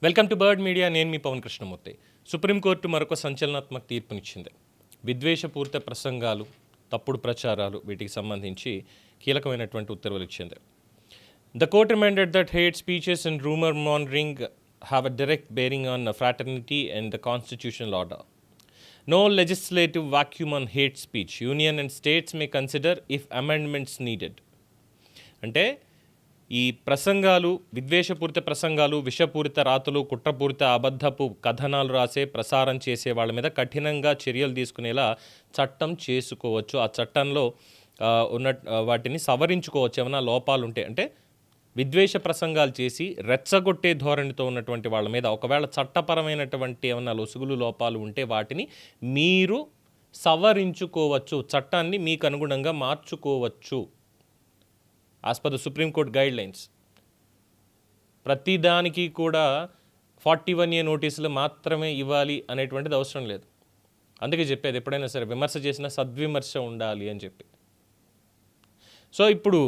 Welcome to bird media. నేను మీ Pawan Krishnamurthy. Supreme court మరొక సంచలనాత్మక తీర్పునిచ్చింది. విద్వేషపూరిత ప్రసంగాలు, తప్పుడు ప్రచారాలు వీటికి సంబంధించి కీలకమైనటువంటి ఉత్తర్వులు ఇచ్చింది. The court reminded that hate speeches and rumour monitoring have a direct bearing on fraternity and the constitutional order. No legislative vacuum on hate speech. Union and states may consider if amendments needed. అంటే ఈ ప్రసంగాలు, విద్వేషపూరిత ప్రసంగాలు, విషపూరిత రాతలు, కుట్రపూరిత అబద్ధపు కథనాలు రాసే, ప్రసారం చేసే వాళ్ళ మీద కఠినంగా చర్యలు తీసుకునేలా చట్టం చేసుకోవచ్చు. ఆ చట్టంలో ఉన్న వాటిని సవరించుకోవచ్చు ఏమైనా లోపాలు ఉంటే. అంటే విద్వేష ప్రసంగాలు చేసి రెచ్చగొట్టే ధోరణితో ఉన్నటువంటి వాళ్ళ మీద ఒకవేళ చట్టపరమైనటువంటి ఏమైనా లొసుగులు లోపాలు ఉంటే వాటిని మీరు సవరించుకోవచ్చు, చట్టాన్ని మీకు అనుగుణంగా మార్చుకోవచ్చు. As per the supreme court guide lines. ప్రతిదానికి కూడా 41A నోటీసులు మాత్రమే ఇవ్వాలి అనేటువంటిది అవసరం లేదు. అందుకే చెప్పేది ఎప్పుడైనా సరే విమర్శ చేసినా సద్విమర్శ ఉండాలి అని చెప్పి. సో ఇప్పుడు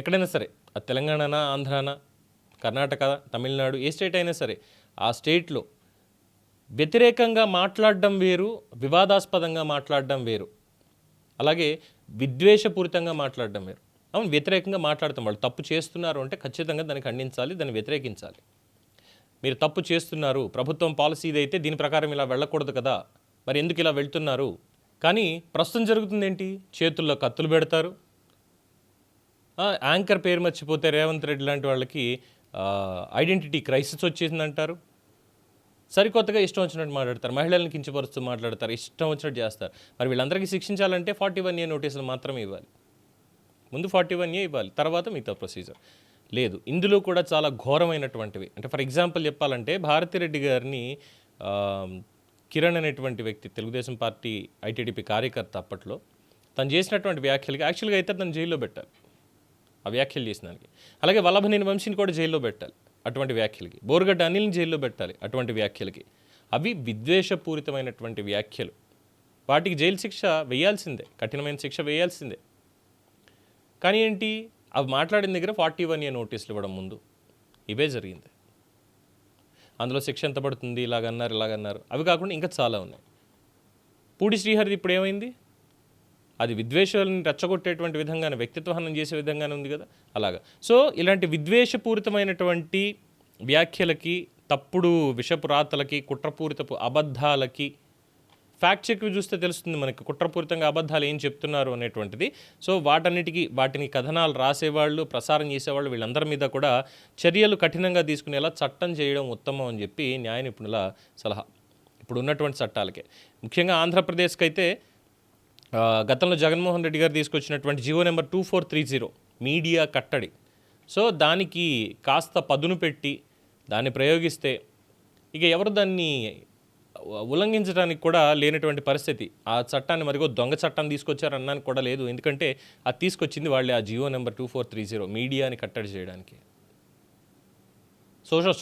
ఎక్కడైనా సరే తెలంగాణనా, ఆంధ్రానా, కర్ణాటక, తమిళనాడు, ఏ స్టేట్ అయినా సరే ఆ స్టేట్లో వ్యతిరేకంగా మాట్లాడడం వేరు, వివాదాస్పదంగా మాట్లాడడం వేరు, అలాగే విద్వేషపూరితంగా మాట్లాడడం వేరు. అవును, వ్యతిరేకంగా మాట్లాడతాం. వాళ్ళు తప్పు చేస్తున్నారు అంటే ఖచ్చితంగా దాన్ని ఖండించాలి, దాన్ని వ్యతిరేకించాలి. మీరు తప్పు చేస్తున్నారు, ప్రభుత్వం పాలసీ ఇదైతే దీని ప్రకారం ఇలా వెళ్ళకూడదు కదా, మరి ఎందుకు ఇలా వెళ్తున్నారు? కానీ ప్రస్తుతం జరుగుతుంది ఏంటి? చేతుల్లో కత్తులు పెడతారు. యాంకర్ పేరు మర్చిపోతే రేవంత్ రెడ్డి లాంటి వాళ్ళకి ఐడెంటిటీ క్రైసిస్ వచ్చేసిందంటారు. సరికొత్తగా ఇష్టం వచ్చినట్టు మాట్లాడతారు, మహిళలను కించపరుస్తూ మాట్లాడతారు, ఇష్టం వచ్చినట్టు చేస్తారు. మరి వీళ్ళందరికీ శిక్షించాలంటే 41A నోటీసులు మాత్రమే ఇవ్వాలి. ముందు 41A ఇవ్వాలి, తర్వాత మిగతా ప్రొసీజర్ లేదు. ఇందులో కూడా చాలా ఘోరమైనటువంటివి. అంటే ఫర్ ఎగ్జాంపుల్ చెప్పాలంటే భారతిరెడ్డి గారిని కిరణ్ అనేటువంటి వ్యక్తి, తెలుగుదేశం పార్టీ ఐటీడీపీ కార్యకర్త, అప్పట్లో తను చేసినటువంటి వ్యాఖ్యలకి యాక్చువల్గా అయితే తను జైల్లో పెట్టాలి ఆ వ్యాఖ్యలు చేసిన దానికి. అలాగే వల్లభనేని వంశీని కూడా జైల్లో పెట్టాలి అటువంటి వ్యాఖ్యలకి. బోరుగడ్డ అనిల్ని జైల్లో పెట్టాలి అటువంటి వ్యాఖ్యలకి. అవి విద్వేషపూరితమైనటువంటి వ్యాఖ్యలు. వాటికి జైలు శిక్ష వేయాల్సిందే, కఠినమైన శిక్ష వేయాల్సిందే. కానీ ఏంటి, అవి మాట్లాడిన దగ్గర 41A నోటీసులు ఇవ్వడం ముందు ఇవే జరిగింది. అందులో శిక్ష ఎంత పడుతుంది, ఇలాగన్నారు. అవి కాకుండా ఇంకా చాలా ఉన్నాయి. పూడి శ్రీహరిది ఇప్పుడు ఏమైంది? అది విద్వేషాలను రెచ్చగొట్టేటువంటి విధంగానే, వ్యక్తిత్వహనం చేసే విధంగానే ఉంది కదా, అలాగా. సో ఇలాంటి విద్వేషపూరితమైనటువంటి వ్యాఖ్యలకి, తప్పుడు విషపు రాతలకి, కుట్రపూరితపు అబద్ధాలకి ఫ్యాక్ట్ చెక్ చూస్తే తెలుస్తుంది మనకి కుట్రపూరితంగా అబద్ధాలు ఏం చెప్తున్నారు అనేటువంటిది. సో వాటిని కథనాలు రాసేవాళ్ళు, ప్రసారం చేసేవాళ్ళు, వీళ్ళందరి మీద కూడా చర్యలు కఠినంగా తీసుకునేలా చట్టం చేయడం ఉత్తమం అని చెప్పి న్యాయ నిపుణుల సలహా. ఇప్పుడు ఉన్నటువంటి చట్టాలకే, ముఖ్యంగా ఆంధ్రప్రదేశ్కి అయితే గతంలో జగన్మోహన్ రెడ్డి గారు తీసుకొచ్చినటువంటి జీవో నెంబర్ 2430 మీడియా కట్టడి. సో దానికి కాస్త పదును పెట్టి దాన్ని ప్రయోగిస్తే ఇక ఎవరు దాన్ని ఉల్లంఘించడానికి కూడా లేనటువంటి పరిస్థితి. ఆ చట్టాన్ని మరిగో దొంగ చట్టాన్ని తీసుకొచ్చారనడానికి కూడా లేదు. ఎందుకంటే అది తీసుకొచ్చింది వాళ్ళే, ఆ జీవో నెంబర్ 2430 మీడియాని కట్టడి చేయడానికి,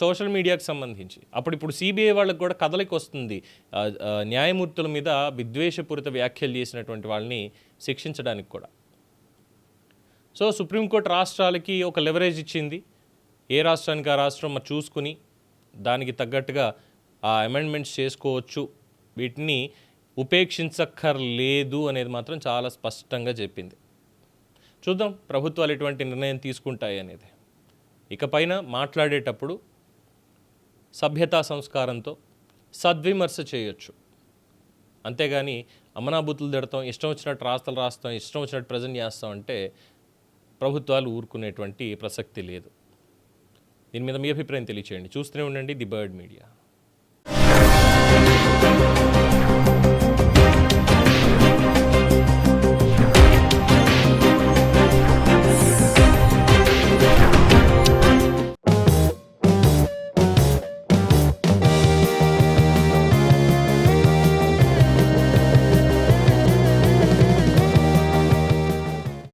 సోషల్ మీడియాకి సంబంధించి. ఇప్పుడు సిబిఐ వాళ్ళకి కూడా కదలికి వస్తుంది న్యాయమూర్తుల మీద విద్వేషపూరిత వ్యాఖ్యలు చేసినటువంటి వాళ్ళని శిక్షించడానికి కూడా. సో సుప్రీంకోర్టు రాష్ట్రాలకి ఒక లెవరేజ్ ఇచ్చింది. ఏ రాష్ట్రానికి ఆ రాష్ట్రం చూసుకుని దానికి తగ్గట్టుగా ఆ అమెండ్మెంట్స్ చేసుకోవచ్చు, వీటిని ఉపేక్షించక్కర్లేదు అనేది మాత్రం చాలా స్పష్టంగా చెప్పింది. చూద్దాం ప్రభుత్వాలు ఎటువంటి నిర్ణయం తీసుకుంటాయి అనేది. ఇకపైన మాట్లాడేటప్పుడు సభ్యతా సంస్కారంతో సద్విమర్శ చేయొచ్చు. అంతేగాని అమనాబూతులు తిడతాం, ఇష్టం వచ్చినట్టు రాస్తాం, ఇష్టం వచ్చినట్టు ప్రజెంట్ చేస్తాం అంటే ప్రభుత్వాలు ఊరుకునేటువంటి ప్రసక్తి లేదు. దీని మీద మీ అభిప్రాయం తెలియచేయండి. చూస్తూనే ఉండండి ది బర్డ్ మీడియా.